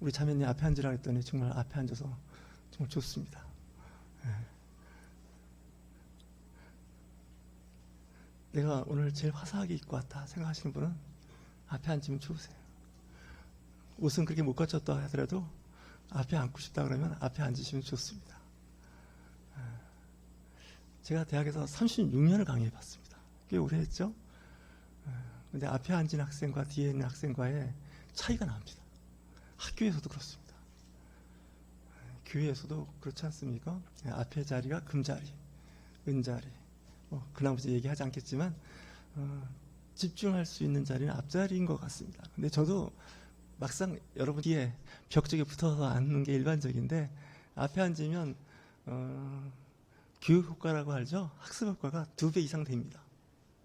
우리 자매님 앞에 앉으라 했더니 정말 앞에 앉아서 정말 좋습니다. 내가 오늘 제일 화사하게 입고 왔다 생각하시는 분은 앞에 앉으면 좋으세요. 옷은 그렇게 못 갖췄다 하더라도 앞에 앉고 싶다 그러면 앞에 앉으시면 좋습니다. 제가 대학에서 36년을 강의해 봤습니다. 꽤 오래 했죠. 근데 앞에 앉은 학생과 뒤에 있는 학생과의 차이가 납니다. 학교에서도 그렇습니다. 교회에서도 그렇지 않습니까? 앞에 자리가 금자리, 은자리, 그나마지 얘기하지 않겠지만 집중할 수 있는 자리는 앞자리인 것 같습니다. 근데 저도 막상 여러분 뒤에 벽 쪽에 붙어서 앉는 게 일반적인데 앞에 앉으면 교육 효과라고 하죠. 학습 효과가 2배 이상 됩니다.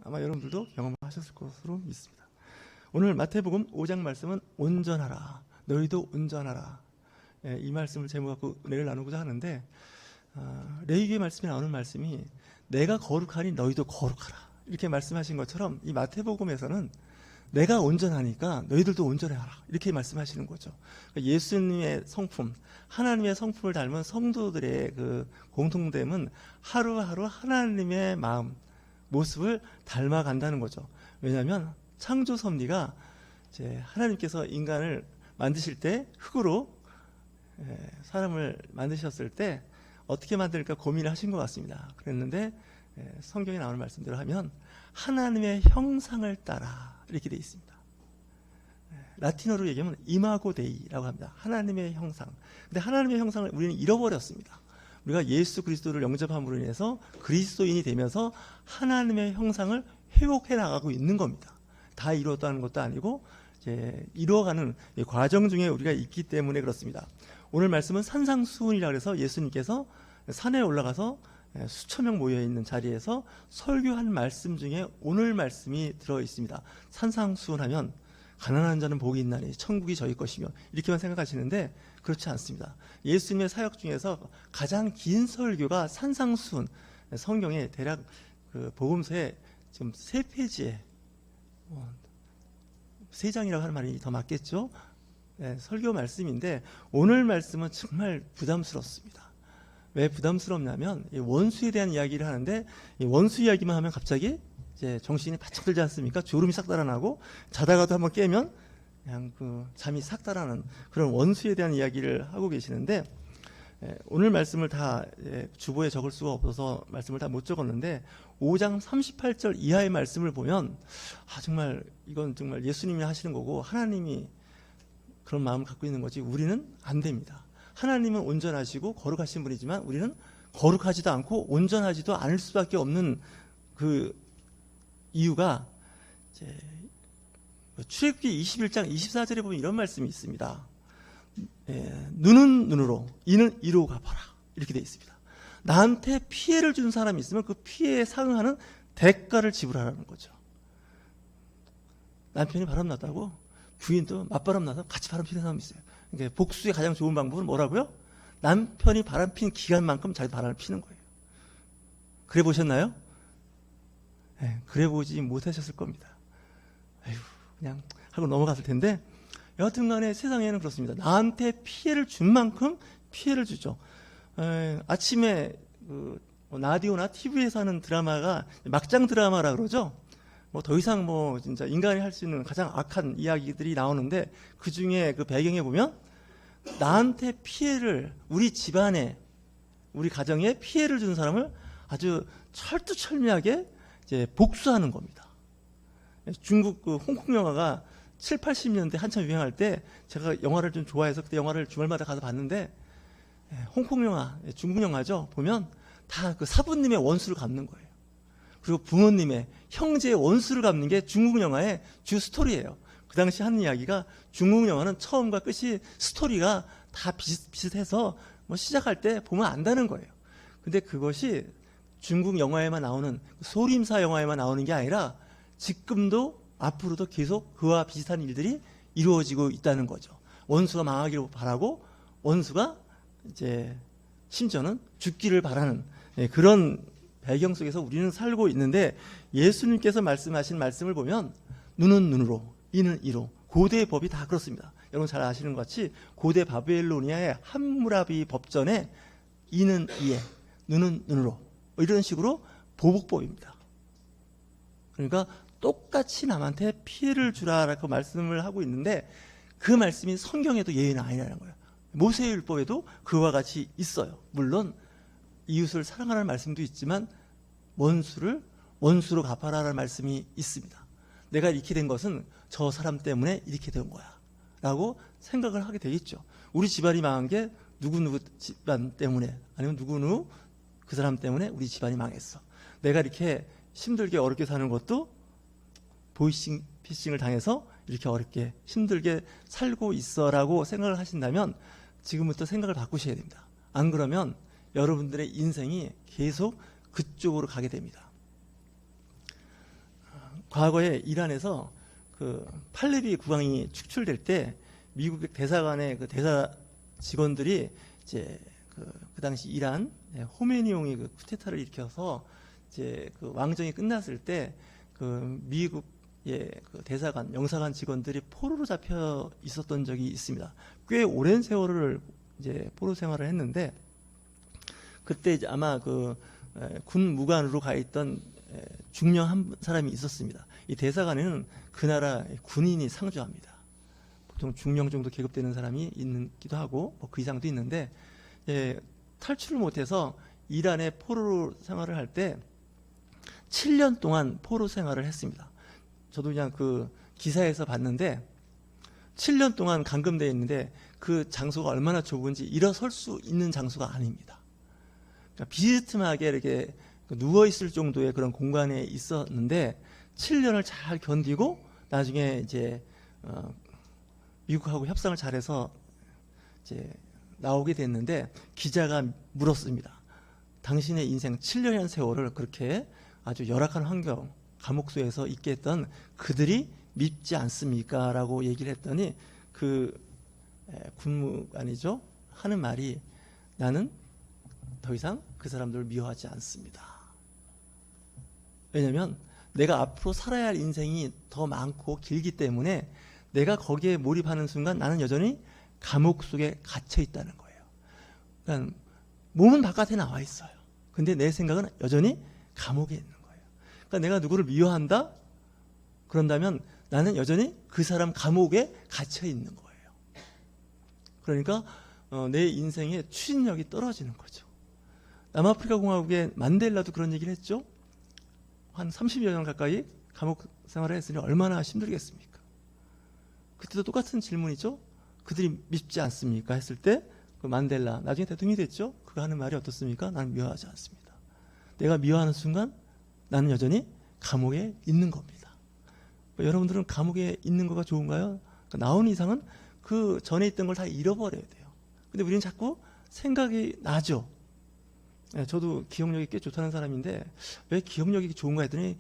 아마 여러분들도 경험하셨을 것으로 믿습니다. 오늘 마태복음 5장 말씀은 온전하라, 너희도 온전하라. 이 말씀을 제목 갖고 은혜를 나누고자 하는데 레위기의 말씀이 나오는 말씀이 내가 거룩하니 너희도 거룩하라 이렇게 말씀하신 것처럼 이 마태복음에서는 내가 온전하니까 너희들도 온전해라 이렇게 말씀하시는 거죠. 그러니까 예수님의 성품, 하나님의 성품을 닮은 성도들의 그 공통됨은 하루하루 하나님의 마음, 모습을 닮아간다는 거죠. 왜냐하면 창조 섭리가 이제 하나님께서 인간을 만드실 때 흙으로 사람을 만드셨을 때 어떻게 만들까 고민을 하신 것 같습니다. 그랬는데 성경에 나오는 말씀대로 하면 하나님의 형상을 따라 이렇게 되어 있습니다. 라틴어로 얘기하면 이마고 데이라고 합니다. 하나님의 형상. 근데 하나님의 형상을 우리는 잃어버렸습니다. 우리가 예수 그리스도를 영접함으로 인해서 그리스도인이 되면서 하나님의 형상을 회복해 나가고 있는 겁니다. 다 이루었다는 것도 아니고 이제 이루어가는 과정 중에 우리가 있기 때문에 그렇습니다. 오늘 말씀은 산상수훈이라고 해서 예수님께서 산에 올라가서 수천 명 모여 있는 자리에서 설교한 말씀 중에 오늘 말씀이 들어 있습니다. 산상수훈하면 가난한 자는 복이 있나니 천국이 저희 것이며 이렇게만 생각하시는데 그렇지 않습니다. 예수님의 사역 중에서 가장 긴 설교가 산상수훈, 성경에 대략 그 복음서에 지금 3페이지에 3장이라고 하는 말이 더 맞겠죠? 설교 말씀인데 오늘 말씀은 정말 부담스럽습니다. 왜 부담스럽냐면 원수에 대한 이야기를 하는데 원수 이야기만 하면 갑자기 이제 정신이 바짝 들지 않습니까? 졸음이 싹 달아나고 자다가도 한번 깨면 그냥 그 잠이 싹 달아나는 그런 원수에 대한 이야기를 하고 계시는데 오늘 말씀을 다 주보에 적을 수가 없어서 말씀을 다 못 적었는데 5장 38절 이하의 말씀을 보면 정말 이건 정말 예수님이 하시는 거고 하나님이 그런 마음을 갖고 있는 거지 우리는 안 됩니다. 하나님은 온전하시고 거룩하신 분이지만 우리는 거룩하지도 않고 온전하지도 않을 수밖에 없는 그 이유가 이제 출애굽기 21장 24절에 보면 이런 말씀이 있습니다. 눈은 눈으로, 이는 이로 갚아라 이렇게 되어 있습니다. 나한테 피해를 준 사람이 있으면 그 피해에 상응하는 대가를 지불하라는 거죠. 남편이 바람났다고 부인도 맞바람 나서 같이 바람 피는 사람이 있어요. 그러니까 복수의 가장 좋은 방법은 뭐라고요? 남편이 바람 핀 기간만큼 자기 바람을 피는 거예요. 그래 보셨나요? 그래 보지 못하셨을 겁니다. 그냥 하고 넘어갔을 텐데 여하튼 간에 세상에는 그렇습니다. 나한테 피해를 준 만큼 피해를 주죠. 아침에 라디오나 TV에서 하는 드라마가 막장 드라마라 그러죠. 더 이상 진짜 인간이 할 수 있는 가장 악한 이야기들이 나오는데 그 중에 그 배경에 보면 나한테 피해를 우리 집안에 우리 가정에 피해를 준 사람을 아주 철두철미하게 이제 복수하는 겁니다. 중국 그 홍콩 영화가 7, 80년대 한참 유행할 때 제가 영화를 좀 좋아해서 그때 영화를 주말마다 가서 봤는데 홍콩 영화, 중국 영화죠. 보면 다 그 사부님의 원수를 갚는 거예요. 그리고 부모님의 형제의 원수를 갚는 게 중국 영화의 주 스토리예요. 그 당시 하는 이야기가 중국 영화는 처음과 끝이 스토리가 다 비슷해서 시작할 때 보면 안다는 거예요. 근데 그것이 중국 영화에만 나오는 소림사 영화에만 나오는 게 아니라 지금도 앞으로도 계속 그와 비슷한 일들이 이루어지고 있다는 거죠. 원수가 망하기를 바라고 원수가 이제 심지어는 죽기를 바라는 그런 배경 속에서 우리는 살고 있는데 예수님께서 말씀하신 말씀을 보면 눈은 눈으로, 이는 이로 고대의 법이 다 그렇습니다. 여러분 잘 아시는 것 같이 고대 바벨로니아의 함무라비 법전에 이는 이에, 눈은 눈으로 이런 식으로 보복법입니다. 그러니까 똑같이 남한테 피해를 주라라고 말씀을 하고 있는데 그 말씀이 성경에도 예외는 아니라는 거예요. 모세율법에도 그와 같이 있어요. 물론 이웃을 사랑하라는 말씀도 있지만 원수를 원수로 갚아라라는 말씀이 있습니다. 내가 이렇게 된 것은 저 사람 때문에 이렇게 된 거야 라고 생각을 하게 되겠죠. 우리 집안이 망한 게 누구누구 집안 때문에, 아니면 누구누구 그 사람 때문에 우리 집안이 망했어. 내가 이렇게 힘들게 어렵게 사는 것도 보이스피싱을 당해서 이렇게 어렵게 힘들게 살고 있어라고 생각을 하신다면 지금부터 생각을 바꾸셔야 됩니다. 안 그러면 여러분들의 인생이 계속 그쪽으로 가게 됩니다. 과거에 이란에서 그 팔레비 국왕이 축출될 때 미국 대사관의 그 대사 직원들이 이제 그 당시 이란 호메니용이 그 쿠데타를 일으켜서 이제 그 왕정이 끝났을 때 그 미국의 그 대사관, 영사관 직원들이 포로로 잡혀 있었던 적이 있습니다. 꽤 오랜 세월을 이제 포로 생활을 했는데 그때 이제 아마 그 군 무관으로 가 있던 중령 한 사람이 있었습니다. 이 대사관에는 그 나라 군인이 상주합니다. 보통 중령 정도 계급되는 사람이 있기도 하고 뭐 그 이상도 있는데 탈출을 못해서 이란의 포로로 생활을 할 때 7년 동안 포로 생활을 했습니다. 저도 그냥 그 기사에서 봤는데 7년 동안 감금되어 있는데 그 장소가 얼마나 좁은지 일어설 수 있는 장소가 아닙니다. 그러니까 비스듬하게 이렇게 누워있을 정도의 그런 공간에 있었는데 7년을 잘 견디고 나중에 이제 미국하고 협상을 잘해서 이제 나오게 됐는데 기자가 물었습니다. 당신의 인생 7년이라는 세월을 그렇게 아주 열악한 환경, 감옥소에서 있게 했던 그들이 밉지 않습니까? 라고 얘기를 했더니 그 군무관이죠. 하는 말이 나는 더 이상 그 사람들을 미워하지 않습니다. 왜냐하면 내가 앞으로 살아야 할 인생이 더 많고 길기 때문에 내가 거기에 몰입하는 순간 나는 여전히 감옥 속에 갇혀 있다는 거예요. 그러니까 몸은 바깥에 나와 있어요. 근데 내 생각은 여전히 감옥에 있는 거예요. 그러니까 내가 누구를 미워한다? 그런다면 나는 여전히 그 사람 감옥에 갇혀 있는 거예요. 그러니까 내 인생의 추진력이 떨어지는 거죠. 남아프리카 공화국의 만델라도 그런 얘기를 했죠. 한 30여 년 가까이 감옥 생활을 했으니 얼마나 힘들겠습니까? 그때도 똑같은 질문이죠. 그들이 밉지 않습니까? 했을 때 그 만델라 나중에 대통령이 됐죠. 그가 하는 말이 어떻습니까? 나는 미워하지 않습니다. 내가 미워하는 순간 나는 여전히 감옥에 있는 겁니다. 여러분들은 감옥에 있는 거가 좋은가요? 나오는 이상은 그 전에 있던 걸 다 잃어버려야 돼요. 근데 우리는 자꾸 생각이 나죠. 저도 기억력이 꽤 좋다는 사람인데 왜 기억력이 좋은가 했더니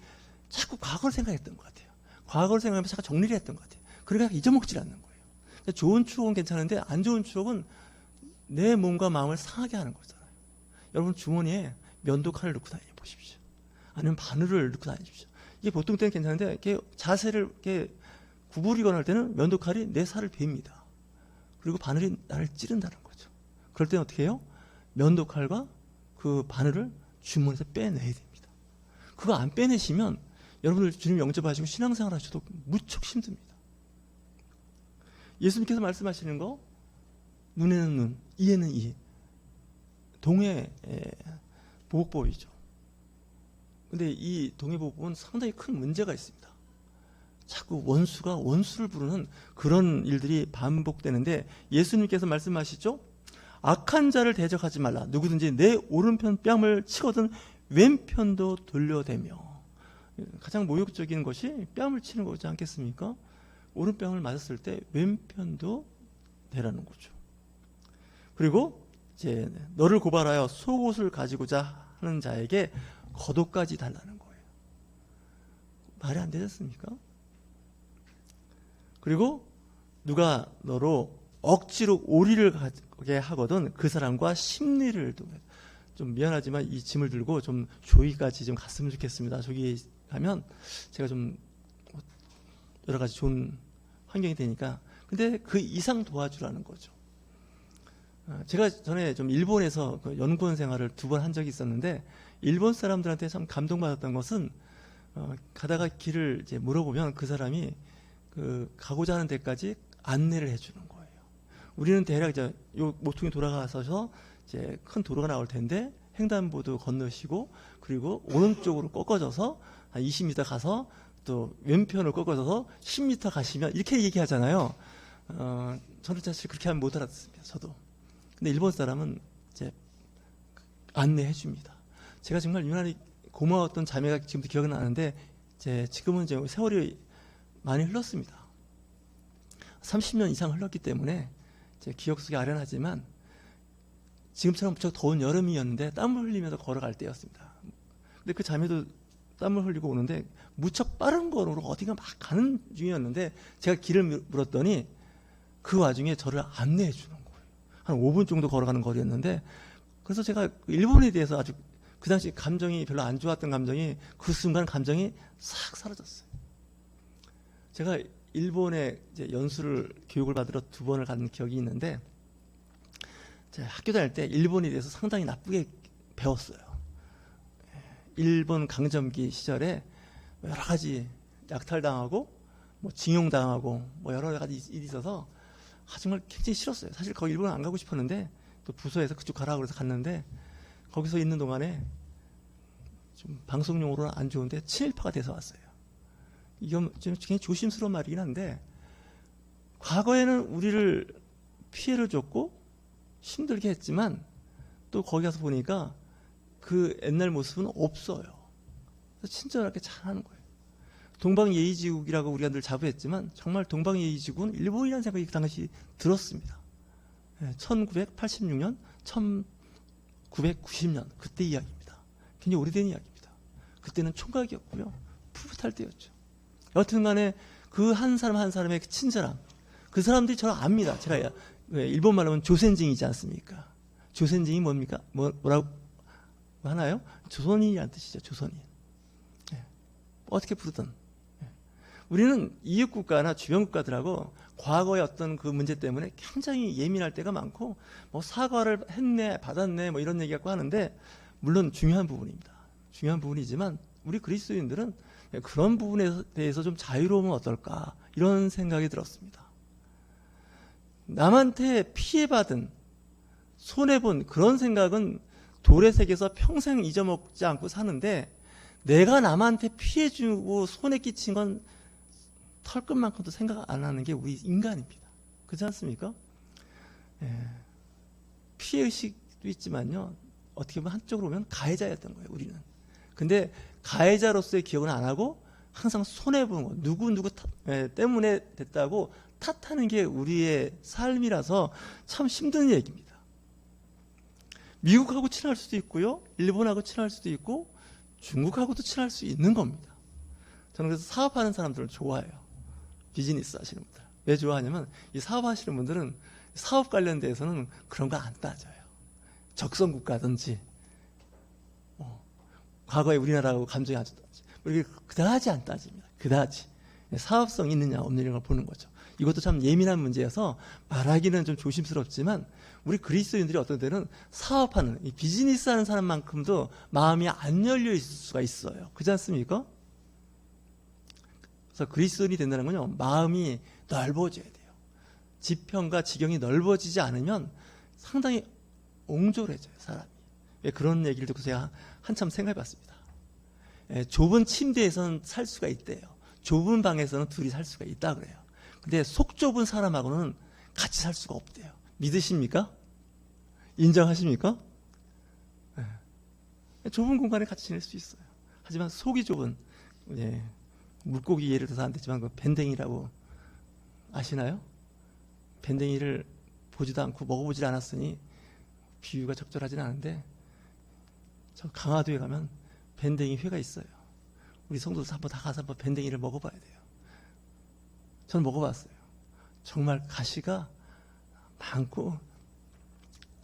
자꾸 과거를 생각했던 것 같아요. 과거를 생각하면서 자꾸 정리를 했던 것 같아요. 그러니까 잊어먹질 않는 거예요. 좋은 추억은 괜찮은데 안 좋은 추억은 내 몸과 마음을 상하게 하는 거잖아요. 여러분 주머니에 면도칼을 넣고 다녀 보십시오. 아니면 바늘을 넣고 다니십시오. 이게 보통 때는 괜찮은데 이렇게 자세를 이렇게 구부리거나 할 때는 면도칼이 내 살을 베입니다. 그리고 바늘이 나를 찌른다는 거죠. 그럴 때는 어떻게 해요? 면도칼과 그 바늘을 주머니에서 빼내야 됩니다. 그거 안 빼내시면 여러분들 주님 영접하시고 신앙생활 하셔도 무척 힘듭니다. 예수님께서 말씀하시는 거 눈에는 눈, 이에는 이 동해 보호법이죠. 근데 이 동해보호법은 상당히 큰 문제가 있습니다. 자꾸 원수가 원수를 부르는 그런 일들이 반복되는데 예수님께서 말씀하시죠. 악한 자를 대적하지 말라. 누구든지 내 오른편 뺨을 치거든 왼편도 돌려대며. 가장 모욕적인 것이 뺨을 치는 거지 않겠습니까? 오른뺨을 맞았을 때 왼편도 대라는 거죠. 그리고 이제 너를 고발하여 속옷을 가지고자 하는 자에게 겉옷까지 달라는 거예요. 말이 안 되지 않습니까? 그리고 누가 너로 억지로 오리를 가게 하거든 그 사람과 심리를 좀 미안하지만 이 짐을 들고 좀 조기까지 좀 갔으면 좋겠습니다. 조기 가면 제가 좀 여러 가지 좋은 환경이 되니까 근데 그 이상 도와주라는 거죠. 제가 전에 좀 일본에서 그 연구원 생활을 2번 한 적이 있었는데, 일본 사람들한테 참 감동받았던 것은 가다가 길을 이제 물어보면 그 사람이 그 가고자 하는 데까지 안내를 해주는 거예요. 우리는 대략 이제 요 모퉁이 돌아가서 이제 큰 도로가 나올 텐데 횡단보도 건너시고 그리고 오른쪽으로 꺾어져서 한 20m 가서 또 왼편으로 꺾어져서 10m 가시면 이렇게 얘기하잖아요. 저는 사실 그렇게 하면 못 알아듣습니다. 저도. 근데 일본 사람은 이제 안내해 줍니다. 제가 정말 유난히 고마웠던 자매가 지금도 기억이 나는데, 지금은 이제 세월이 많이 흘렀습니다. 30년 이상 흘렀기 때문에 제 기억 속에 아련하지만, 지금처럼 무척 더운 여름이었는데 땀을 흘리면서 걸어갈 때였습니다. 근데 그 자매도 땀을 흘리고 오는데 무척 빠른 걸음으로 어디가 막 가는 중이었는데, 제가 길을 물었더니 그 와중에 저를 안내해 주는 거예요. 한 5분 정도 걸어가는 거리였는데, 그래서 제가 일본에 대해서 아주 그 당시 감정이 별로 안 좋았던 감정이 그 순간 감정이 싹 사라졌어요. 제가 일본에 이제 연수를 교육을 받으러 2번을 간 기억이 있는데, 제가 학교 다닐 때 일본에 대해서 상당히 나쁘게 배웠어요. 일본 강점기 시절에 여러 가지 약탈당하고 뭐 징용당하고 뭐 여러 가지 일이 있어서 정말 굉장히 싫었어요. 사실 거기 일본 안 가고 싶었는데 또 부서에서 그쪽 가라고 그래서 갔는데, 거기서 있는 동안에 좀 방송용으로는 안 좋은데 친일파가 돼서 왔어요. 이건 굉장히 조심스러운 말이긴 한데, 과거에는 우리를 피해를 줬고 힘들게 했지만 또 거기 가서 보니까 그 옛날 모습은 없어요. 그래서 친절하게 잘하는 거예요. 동방예의지국이라고 우리가 늘 자부했지만 정말 동방예의지국은 일본이라는 생각이 그 당시 들었습니다. 1986년, 1990년 그때 이야기입니다. 굉장히 오래된 이야기입니다. 그때는 총각이었고요. 풋풋할 때였죠. 여튼 간에 그 한 사람 한 사람의 친절함, 그 사람들이 저를 압니다. 제가 일본 말로 하면 조센징이지 않습니까? 조센징이 뭡니까? 뭐라고 하나요? 조선인이라는 뜻이죠. 조선인. 어떻게 부르든. 우리는 이웃 국가나 주변 국가들하고 과거의 어떤 그 문제 때문에 굉장히 예민할 때가 많고, 뭐 사과를 했네, 받았네, 뭐 이런 얘기 갖고 하는데, 물론 중요한 부분입니다. 중요한 부분이지만 우리 그리스도인들은 그런 부분에 대해서 좀 자유로우면 어떨까, 이런 생각이 들었습니다. 남한테 피해받은, 손해본 그런 생각은 돌의 세계에서 평생 잊어먹지 않고 사는데, 내가 남한테 피해주고 손해 끼친 건 털끝만큼도 생각 안 하는 게 우리 인간입니다. 그렇지 않습니까? 피해의식도 있지만요, 어떻게 보면 한쪽으로 보면 가해자였던 거예요, 우리는. 근데 가해자로서의 기억은 안 하고 항상 손해보는 거, 누구 때문에 됐다고 탓하는 게 우리의 삶이라서 참 힘든 얘기입니다. 미국하고 친할 수도 있고요, 일본하고 친할 수도 있고 중국하고도 친할 수 있는 겁니다. 저는 그래서 사업하는 사람들을 좋아해요. 비즈니스 하시는 분들. 왜 좋아하냐면 이 사업하시는 분들은 사업 관련돼서는 그런 거 안 따져요. 적성국가든지 과거에 우리나라하고 감정이 아주 이렇게 그다지 안 따집니다. 그다지. 사업성 있느냐 없느냐를 걸 보는 거죠. 이것도 참 예민한 문제여서 말하기는 좀 조심스럽지만, 우리 그리스도인들이 어떤 때는 사업하는, 이 비즈니스 하는 사람만큼도 마음이 안 열려 있을 수가 있어요. 그렇지 않습니까? 그래서 그리스도인이 된다는 건요, 마음이 넓어져야 돼요. 지평과 지경이 넓어지지 않으면 상당히 옹졸해져요, 사람이. 그런 얘기를 듣고 제가 한참 생각해 봤습니다. 좁은 침대에서는 살 수가 있대요. 좁은 방에서는 둘이 살 수가 있다 그래요. 근데 속 좁은 사람하고는 같이 살 수가 없대요. 믿으십니까? 인정하십니까? 좁은 공간에 같이 지낼 수 있어요. 하지만 속이 좁은, 물고기 예를 들어서 안 됐지만 그 밴댕이라고 아시나요? 밴댕이를 보지도 않고 먹어보질 않았으니 비유가 적절하진 않은데, 저 강화도에 가면 밴댕이 회가 있어요. 우리 성도들 한번 다 가서 한번 밴댕이를 먹어봐야 돼요. 저는 먹어봤어요. 정말 가시가 많고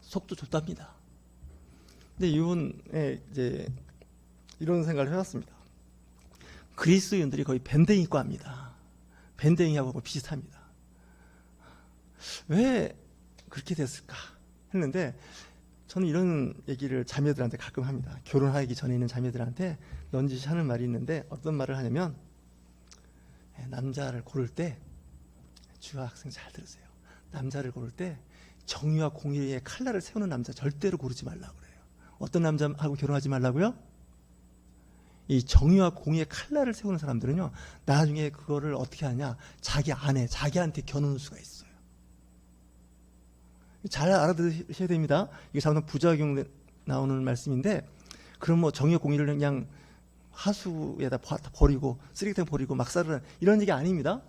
속도 좁답니다. 근데 이번에 이제 이런 생각을 해봤습니다. 그리스도인들이 거의 밴댕이과입니다. 밴댕이하고 비슷합니다. 왜 그렇게 됐을까 했는데, 저는 이런 얘기를 자매들한테 가끔 합니다. 결혼하기 전에 있는 자매들한테 넌지시 하는 말이 있는데, 어떤 말을 하냐면, 남자를 고를 때, 주아 학생 잘 들으세요. 남자를 고를 때 정의와 공의의 칼날을 세우는 남자 절대로 고르지 말라고 그래요. 어떤 남자하고 결혼하지 말라고요? 이 정의와 공의의 칼날을 세우는 사람들은요, 나중에 그거를 어떻게 하냐, 자기 아내, 자기한테 겨누는 수가 있어요. 잘 알아두셔야 됩니다. 이게 잘못하면 부작용 나오는 말씀인데, 그럼 뭐 정의와 공의를 그냥 하수에다 버리고 쓰레기통에 버리고 막 살으라는 이런 얘기 아닙니다.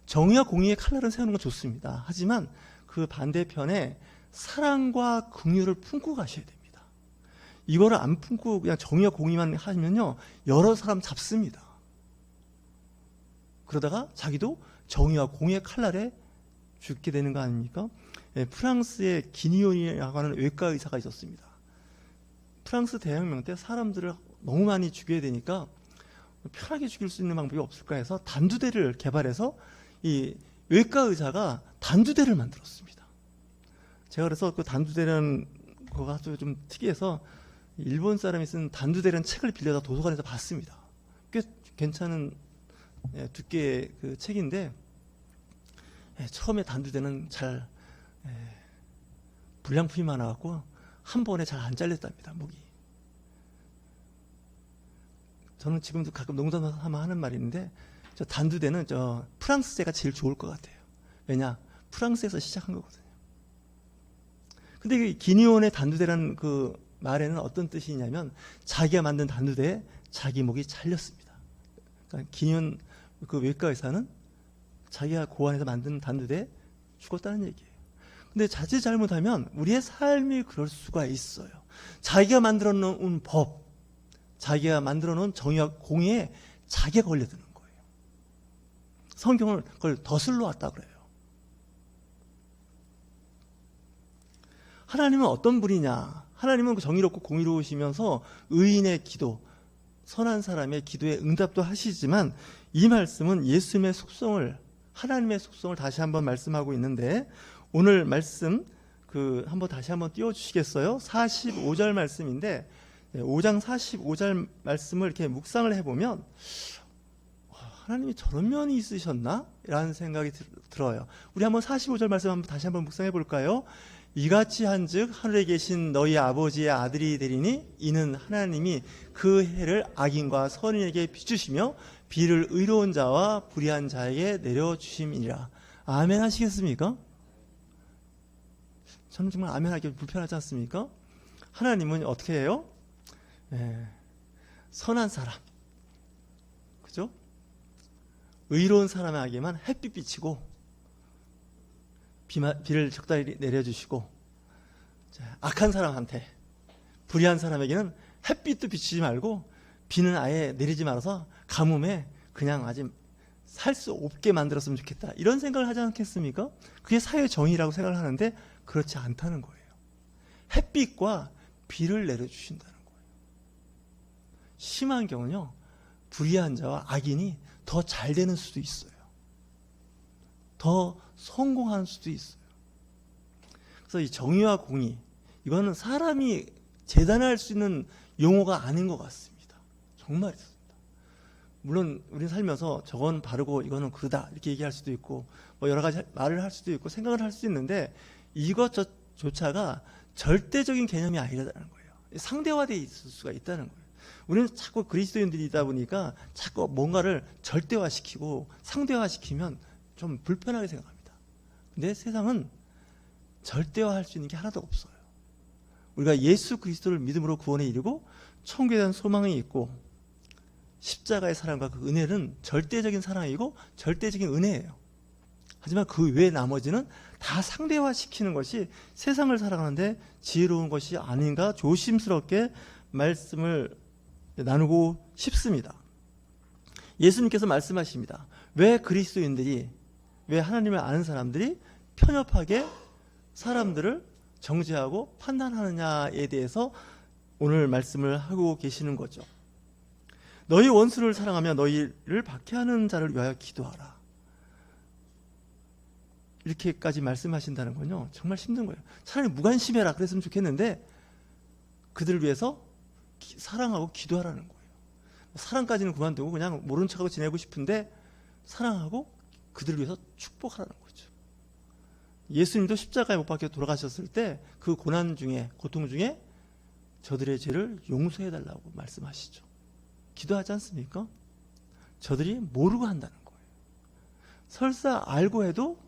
정의와 공의의 칼날을 세우는 건 좋습니다. 하지만 그 반대편에 사랑과 긍휼을 품고 가셔야 됩니다. 이거를 안 품고 그냥 정의와 공의만 하면요, 여러 사람 잡습니다. 그러다가 자기도 정의와 공의의 칼날에 죽게 되는 거 아닙니까? 프랑스의 기니온이라고 하는 외과 의사가 있었습니다. 프랑스 대혁명 때 사람들을 너무 많이 죽여야 되니까 편하게 죽일 수 있는 방법이 없을까 해서 단두대를 개발해서 이 외과 의사가 단두대를 만들었습니다. 제가 그래서 그 단두대라는 거가 아주 좀 특이해서 일본 사람이 쓴 단두대라는 책을 빌려다 도서관에서 봤습니다. 꽤 괜찮은 두께의 그 책인데, 처음에 단두대는 잘 불량품이 많아갖고 한 번에 잘 안 잘렸답니다, 목이. 저는 지금도 가끔 농담하면 하는 말이 있는데, 저 단두대는 저 프랑스제가 제일 좋을 것 같아요. 왜냐? 프랑스에서 시작한 거거든요. 근데 그 기니온의 단두대라는 그 말에는 어떤 뜻이 있냐면, 자기가 만든 단두대에 자기 목이 잘렸습니다. 그러니까 기니온 그 외과 의사는 자기가 고안해서 만든 단두대에 죽었다는 얘기예요. 근데 자칫 잘못하면 우리의 삶이 그럴 수가 있어요. 자기가 만들어 놓은 법, 자기가 만들어 놓은 정의와 공의에 자기가 걸려드는 거예요. 성경을 그걸 덧을로 왔다 그래요. 하나님은 어떤 분이냐? 하나님은 정의롭고 공의로우시면서 의인의 기도, 선한 사람의 기도에 응답도 하시지만, 이 말씀은 예수님의 속성을, 하나님의 속성을 다시 한번 말씀하고 있는데, 오늘 말씀 한번 다시 한번 띄워주시겠어요? 45절 말씀인데, 5장 45절 말씀을 이렇게 묵상을 해보면, 하나님이 저런 면이 있으셨나? 라는 생각이 들어요. 우리 한번 45절 말씀 한번 다시 한번 묵상해 볼까요? 이같이 한즉 하늘에 계신 너희 아버지의 아들이 되리니, 이는 하나님이 그 해를 악인과 선인에게 비추시며 비를 의로운 자와 불의한 자에게 내려주심이니라. 아멘 하시겠습니까? 저는 정말 아멘 하기 불편하지 않습니까? 하나님은 어떻게 해요? 선한 사람, 그죠? 의로운 사람에게만 햇빛 비치고 비를 적당히 내려주시고, 악한 사람한테, 불의한 사람에게는 햇빛도 비치지 말고 비는 아예 내리지 말아서 가뭄에 그냥 아직 살 수 없게 만들었으면 좋겠다, 이런 생각을 하지 않겠습니까? 그게 사회 정의라고 생각을 하는데 그렇지 않다는 거예요. 햇빛과 비를 내려주신다는 거예요. 심한 경우는요, 불의한 자와 악인이 더 잘 되는 수도 있어요. 더 성공할 수도 있어요. 그래서 이 정의와 공의, 이거는 사람이 재단할 수 있는 용어가 아닌 것 같습니다. 정말 있습니다. 물론 우리는 살면서 저건 바르고 이거는 그르다 이렇게 얘기할 수도 있고, 뭐 여러 가지 말을 할 수도 있고 생각을 할 수도 있는데, 이것조차가 절대적인 개념이 아니라는 거예요. 상대화되어 있을 수가 있다는 거예요. 우리는 자꾸 그리스도인들이다 보니까 자꾸 뭔가를 절대화시키고 상대화시키면 좀 불편하게 생각합니다. 근데 세상은 절대화할 수 있는 게 하나도 없어요. 우리가 예수 그리스도를 믿음으로 구원에 이르고 천국에 대한 소망이 있고, 십자가의 사랑과 그 은혜는 절대적인 사랑이고 절대적인 은혜예요. 하지만 그 외 나머지는 다 상대화시키는 것이 세상을 살아가는데 지혜로운 것이 아닌가 조심스럽게 말씀을 나누고 싶습니다. 예수님께서 말씀하십니다. 왜 그리스도인들이, 왜 하나님을 아는 사람들이 편협하게 사람들을 정죄하고 판단하느냐에 대해서 오늘 말씀을 하고 계시는 거죠. 너희 원수를 사랑하며 너희를 박해하는 자를 위하여 기도하라. 이렇게까지 말씀하신다는 건요, 정말 힘든 거예요. 차라리 무관심해라 그랬으면 좋겠는데 그들을 위해서 사랑하고 기도하라는 거예요. 사랑까지는 그만두고 그냥 모른 척하고 지내고 싶은데 사랑하고 그들을 위해서 축복하라는 거죠. 예수님도 십자가에 못 박혀 돌아가셨을 때 그 고난 중에, 고통 중에 저들의 죄를 용서해달라고 말씀하시죠. 기도하지 않습니까? 저들이 모르고 한다는 거예요. 설사 알고 해도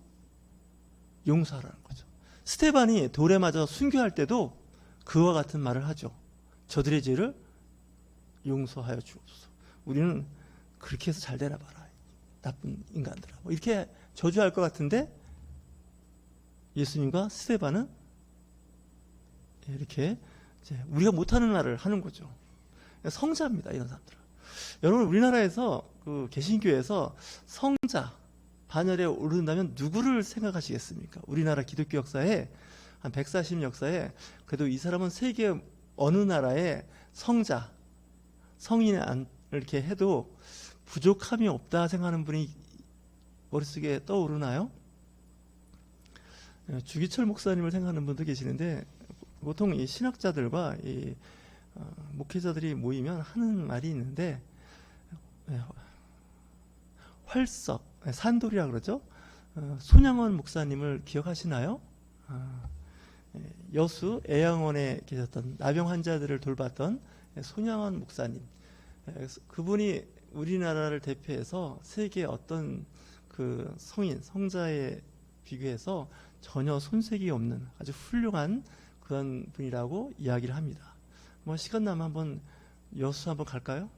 용서하라는 거죠. 스테반이 돌에 맞아 순교할 때도 그와 같은 말을 하죠. 저들의 죄를 용서하여 주옵소서. 우리는 그렇게 해서 잘 되나 봐라, 나쁜 인간들아. 뭐 이렇게 저주할 것 같은데 예수님과 스테반은 이렇게 우리가 못하는 말을 하는 거죠. 성자입니다, 이런 사람들은. 여러분, 우리나라에서 그 개신교에서 성자 반열에 오른다면 누구를 생각하시겠습니까? 우리나라 기독교 역사에 한 140년 역사에 그래도 이 사람은 세계 어느 나라의 성자, 성인을 이렇게 해도 부족함이 없다 생각하는 분이 머릿속에 떠오르나요? 주기철 목사님을 생각하는 분도 계시는데 보통 이 신학자들과 이 목회자들이 모이면 하는 말이 있는데 활석, 산돌이라 그러죠. 손양원 목사님을 기억하시나요? 여수 애양원에 계셨던 나병 환자들을 돌봤던 손양원 목사님. 그분이 우리나라를 대표해서 세계 어떤 그 성인, 성자에 비교해서 전혀 손색이 없는 아주 훌륭한 그런 분이라고 이야기를 합니다. 뭐 시간 나면 한번 여수 한번 갈까요?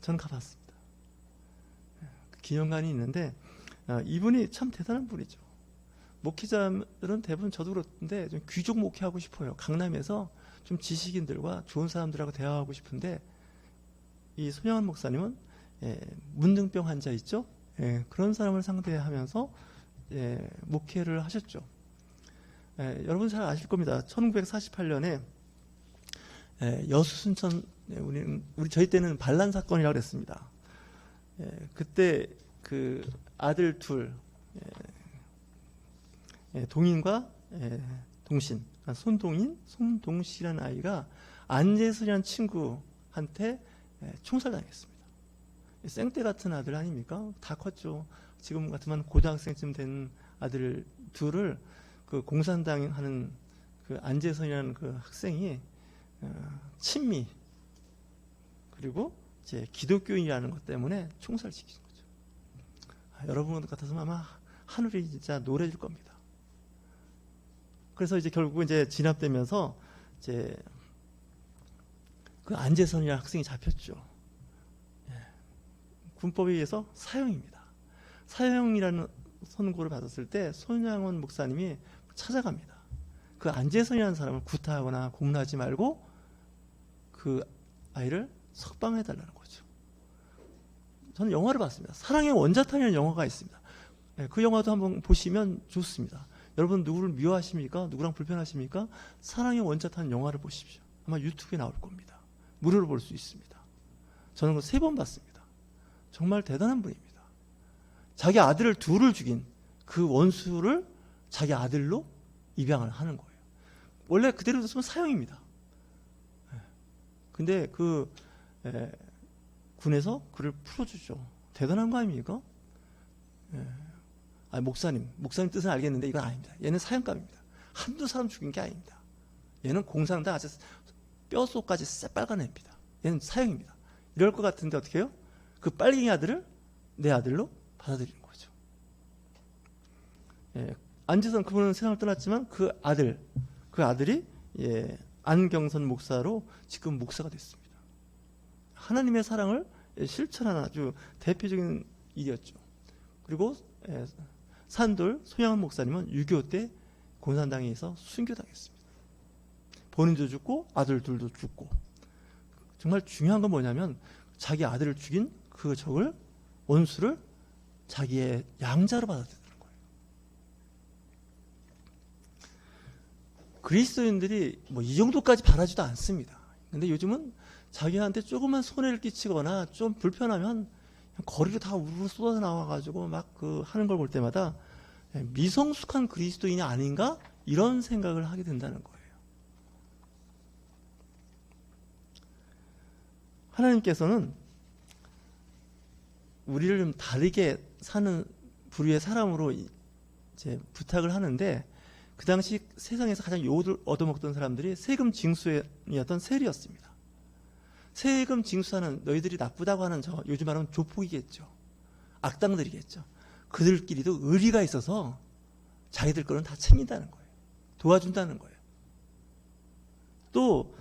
저는 가봤습니다. 기념관이 있는데 이분이 참 대단한 분이죠. 목회자들은 대부분 저도 그렇던데 좀 귀족 목회하고 싶어요. 강남에서 좀 지식인들과 좋은 사람들하고 대화하고 싶은데 이 손양원 목사님은 문둥병 환자 있죠? 그런 사람을 상대하면서 목회를 하셨죠. 여러분 잘 아실 겁니다. 1948년에 여수 순천, 저희 때는 반란 사건이라고 그랬습니다. 그때 그 아들 둘, 동인과 동신, 손동인, 손동시라는 아이가 안재순이라는 친구한테 총살당했습니다. 생떼 같은 아들 아닙니까? 다 컸죠. 지금 같으면 고등학생쯤 된 아들 둘을 그 공산당 하는 그 안재선이라는 그 학생이 친미 그리고 이제 기독교인이라는 것 때문에 총살시킨 거죠. 여러분 같아서는 아마 하늘이 진짜 노래질 겁니다. 그래서 이제 결국 이제 진압되면서 이제 그 안재선이라는 학생이 잡혔죠. 군법에 의해서 사형입니다. 사형이라는 선고를 받았을 때 손양원 목사님이 찾아갑니다. 그 안재선이라는 사람을 구타하거나 공나지 말고 그 아이를 석방해달라는 거죠. 저는 영화를 봤습니다. 사랑의 원자탄이라는 영화가 있습니다. 그 영화도 한번 보시면 좋습니다. 여러분 누구를 미워하십니까? 누구랑 불편하십니까? 사랑의 원자탄 영화를 보십시오. 아마 유튜브에 나올 겁니다. 무료로 볼 수 있습니다. 저는 그거 3번 봤습니다. 정말 대단한 분입니다. 자기 아들을 둘을 죽인 그 원수를 자기 아들로 입양을 하는 거예요. 원래 그대로 뒀으면 사형입니다. 근데 그 군에서 그를 풀어주죠. 대단한 거 아닙니까? 목사님 뜻은 알겠는데 이건 아닙니다. 얘는 사형감입니다. 한두 사람 죽인 게 아닙니다. 얘는 공산당 아주 뼛속까지 새빨간 애입니다. 얘는 사형입니다. 이럴 것 같은데 어떻게 해요? 그 빨갱이 아들을 내 아들로 받아들이는 거죠. 안재선 그분은 세상을 떠났지만 그 아들이 안경선 목사로 지금 목사가 됐습니다. 하나님의 사랑을 실천하는 아주 대표적인 일이었죠. 그리고 산돌 손양원 목사님은 6.25 때 공산당에 의해서 순교당했습니다. 본인도 죽고 아들 둘도 죽고. 정말 중요한 건 뭐냐면 자기 아들을 죽인 그 적을, 원수를 자기의 양자로 받아들이는 거예요. 그리스도인들이 뭐 이 정도까지 바라지도 않습니다. 근데 요즘은 자기한테 조금만 손해를 끼치거나 좀 불편하면 거리로 다 우르르 쏟아져 나와가지고 막 하는 걸 볼 때마다 미성숙한 그리스도인이 아닌가? 이런 생각을 하게 된다는 거예요. 하나님께서는 우리를 좀 다르게 사는 부류의 사람으로 이제 부탁을 하는데, 그 당시 세상에서 가장 욕을 얻어먹던 사람들이 세금 징수인이었던 세리였습니다. 세금 징수하는, 너희들이 나쁘다고 하는 요즘 말하면 조폭이겠죠. 악당들이겠죠. 그들끼리도 의리가 있어서 자기들 거는 다 챙긴다는 거예요. 도와준다는 거예요. 또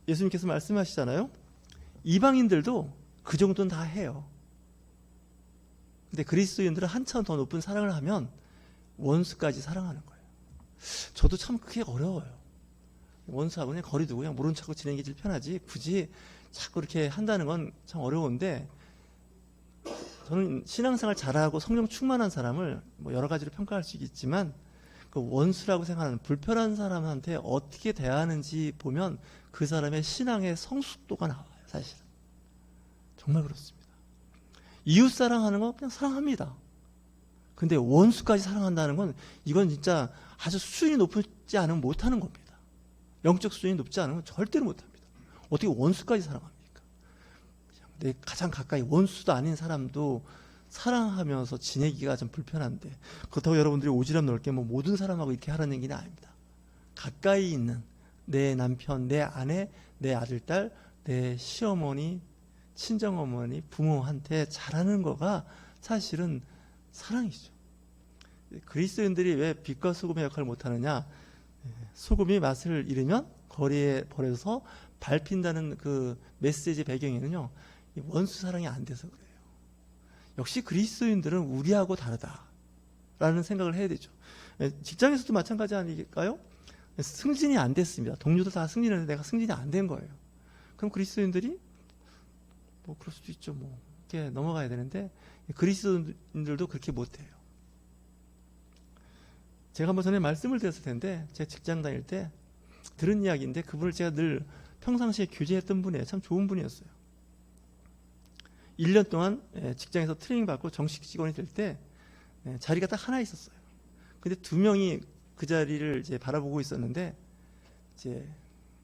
예수님께서 말씀하시잖아요. 이방인들도 그 정도는 다 해요. 근데 그리스도인들은 한참 더 높은 사랑을 하면 원수까지 사랑하는 거예요. 저도 참 그게 어려워요. 원수하고 그냥 거리 두고 그냥 모른 척하고 지내는 게 제일 편하지, 굳이 자꾸 이렇게 한다는 건 참 어려운데, 저는 신앙생활 잘하고 성령 충만한 사람을 뭐 여러 가지로 평가할 수 있겠지만, 그 원수라고 생각하는 불편한 사람한테 어떻게 대하는지 보면 그 사람의 신앙의 성숙도가 나와요. 사실은 정말 그렇습니다. 이웃 사랑하는 건 그냥 사랑합니다. 근데 원수까지 사랑한다는 건, 이건 진짜 아주 수준이 높지 않으면 못하는 겁니다. 영적 수준이 높지 않으면 절대로 못합니다. 어떻게 원수까지 사랑합니까? 내 가장 가까이 원수도 아닌 사람도 사랑하면서 지내기가 좀 불편한데, 그렇다고 여러분들이 오지랖 넓게 뭐 모든 사람하고 이렇게 하라는 얘기는 아닙니다. 가까이 있는 내 남편, 내 아내, 내 아들, 딸, 내 시어머니, 친정어머니, 부모한테 잘하는 거가 사실은 사랑이죠. 그리스도인들이 왜 빛과 소금의 역할을 못하느냐? 소금이 맛을 잃으면 거리에 버려서 밟힌다는 그 메시지 배경에는요, 원수 사랑이 안 돼서 그래요. 역시 그리스도인들은 우리하고 다르다라는 생각을 해야 되죠. 직장에서도 마찬가지 아닐까요? 승진이 안 됐습니다. 동료도 다 승진했는데 내가 승진이 안 된 거예요. 그럼 그리스도인들이 뭐 그럴 수도 있죠. 뭐 이렇게 넘어가야 되는데, 그리스도인들도 그렇게 못해요. 제가 한번 전에 말씀을 드렸을 텐데, 제가 직장 다닐 때 들은 이야기인데, 그분을 제가 늘 평상시에 교제했던 분이에요. 참 좋은 분이었어요. 1년 동안 직장에서 트레이닝 받고 정식 직원이 될 때 자리가 딱 하나 있었어요. 근데 2명이 그 자리를 이제 바라보고 있었는데, 이제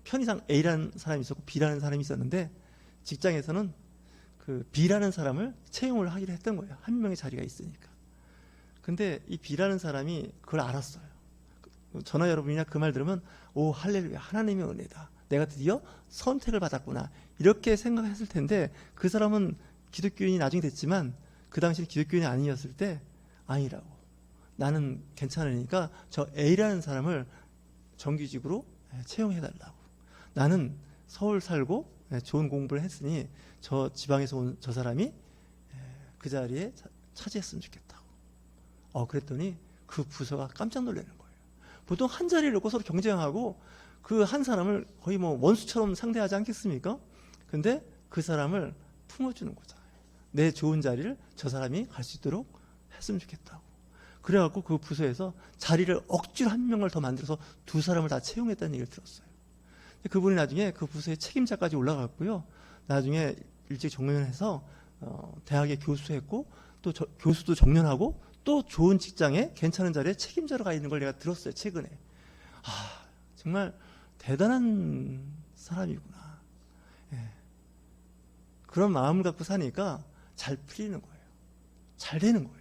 편의상 A라는 사람이 있었고 B라는 사람이 있었는데, 직장에서는 그 B라는 사람을 채용을 하기로 했던 거예요. 한 명의 자리가 있으니까. 근데 이 B라는 사람이 그걸 알았어요. 저나 여러분이나 그 말 들으면, 오 할렐루야, 하나님의 은혜다, 내가 드디어 선택을 받았구나, 이렇게 생각했을 텐데, 그 사람은 기독교인이 나중에 됐지만 그 당시에 기독교인이 아니었을 때, 아니라고, 나는 괜찮으니까 저 A라는 사람을 정규직으로 채용해달라고, 나는 서울 살고 좋은 공부를 했으니 저 지방에서 온 저 사람이 그 자리에 차지했으면 좋겠다고. 그랬더니 그 부서가 깜짝 놀라는 거예요. 보통 한 자리를 놓고 서로 경쟁하고 그 한 사람을 거의 뭐 원수처럼 상대하지 않겠습니까? 근데 그 사람을 품어주는 거잖아요. 내 좋은 자리를 저 사람이 갈 수 있도록 했으면 좋겠다고. 그래갖고 그 부서에서 자리를 억지로 한 명을 더 만들어서 2사람을 다 채용했다는 얘기를 들었어요. 그분이 나중에 그 부서의 책임자까지 올라갔고요. 나중에 일찍 정년해서 대학에 교수했고, 또 교수도 정년하고, 또 좋은 직장에 괜찮은 자리에 책임자로 가 있는 걸 내가 들었어요, 최근에. 정말 대단한 사람이구나. 그런 마음을 갖고 사니까 잘 풀리는 거예요. 잘 되는 거예요.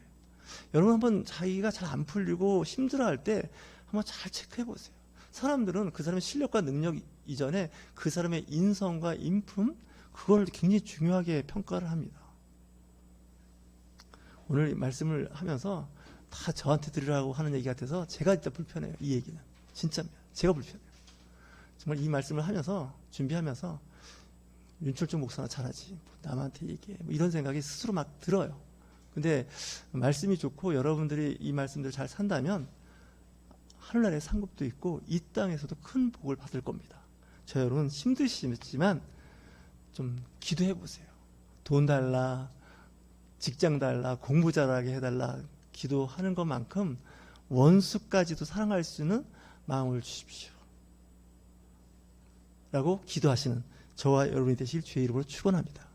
여러분 한번 자기가 잘 안 풀리고 힘들어할 때 한번 잘 체크해 보세요. 사람들은 그 사람의 실력과 능력 이전에 그 사람의 인성과 인품, 그걸 굉장히 중요하게 평가를 합니다. 오늘 말씀을 하면서 다 저한테 들으라고 하는 얘기 같아서 제가 진짜 불편해요. 이 얘기는 진짜입니다. 제가 불편해요. 정말 이 말씀을 하면서, 준비하면서, 윤철중 목사나 잘하지, 남한테 얘기해, 뭐 이런 생각이 스스로 막 들어요. 근데 말씀이 좋고 여러분들이 이 말씀들 잘 산다면 하늘나라의 상급도 있고 이 땅에서도 큰 복을 받을 겁니다. 저 여러분 힘드시지만 좀 기도해 보세요. 돈 달라, 직장 달라, 공부 잘하게 해달라 기도하는 것만큼 원수까지도 사랑할 수 있는 마음을 주십시오 라고 기도하시는 저와 여러분이 되실 주의 이름으로 축원합니다.